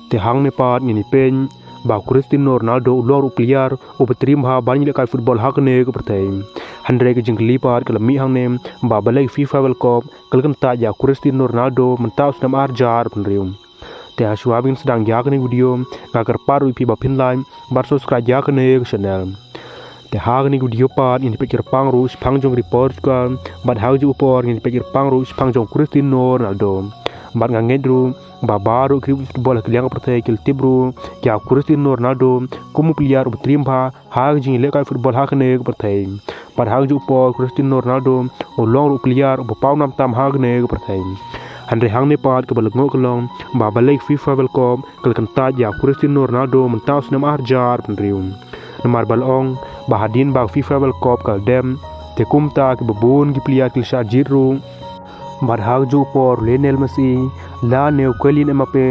te hang ne pat ni pen ba Cristiano Ronaldo lor player upatrim ha ban le kai football hak ne ko pertai handre ke jingli pat ke lami hang ne ba Balei FIFA World Cup kalkan ta ya Cristiano Ronaldo mentaus nam arjar penrium te aswabin sedang ya ke video agar paru pi ba pinline bar subscribe ya ke channel te hag ni video pat ini pikir pangru pangjong report kan bad hauju upor ini pikir pangru pangjong Cristiano Ronaldo bad ngangedru babaru krip football kliang pertai kil tibru kya Cristiano Ronaldo kumu player ubtrim bha hag jing le kai football hak ne pertai bad hauju upor Cristiano Ronaldo olong player ubpau nam tam hag ne pertai Andre hang ne pat ke balak ngok long ba Balei FIFA World Cup kalkan ta ya Cristiano Ronaldo mentaus nam arjar penrium namar balong bahadin ba FIFA World Cup kal dem te kumta ke babun ki player kil sha jiru bar hagju por Lionel Messi la neu Kylian Mbappe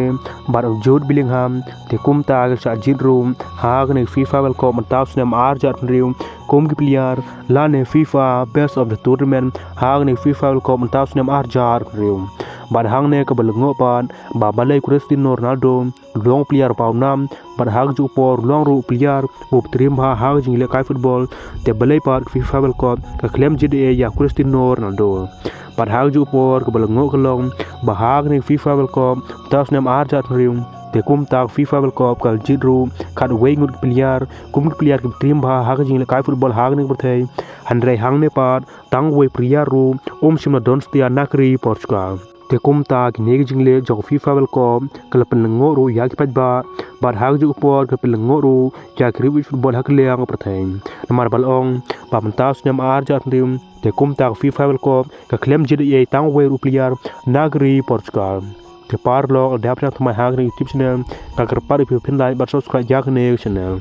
bar Jude Bellingham te kumta ke sha jiru hag ne FIFA World Cup mentaus nam arjar penrium kum ki player la ne FIFA best of the tournament hag ne FIFA World Cup mentaus nam arjar penrium bar hang ne ke balngo pan ba Balei Cristiano Ronaldo long player pau nam bar hag ju por long ru player up trim ha hag jing le kai football te Balei par FIFA World Cup ka claim jide ya Cristiano Ronaldo bar hag ju por ke balngo long ba hag ne FIFA World Cup tas nam arjat rium te kum tak FIFA World Cup kal jidru khat wei ngut player ke trim ha hag jing le kai football hag ne berthai handrai hang ne par tang wei player ru simna don stia nakri Portugal te kum ta ki negi jingle jong FIFA World Cup kala penlengo ru ya ki pajba bar hag ju upor ke penlengo ru ya krib football hak leang perthai namar balong ba mentas nyam arjat rim te kum ta FIFA World Cup ka klem jid ye tang we ru player nagri Portugal te par lo adapta thmai hag ni YouTube channel ka kar par pi phin lai bar subscribe ya ne channel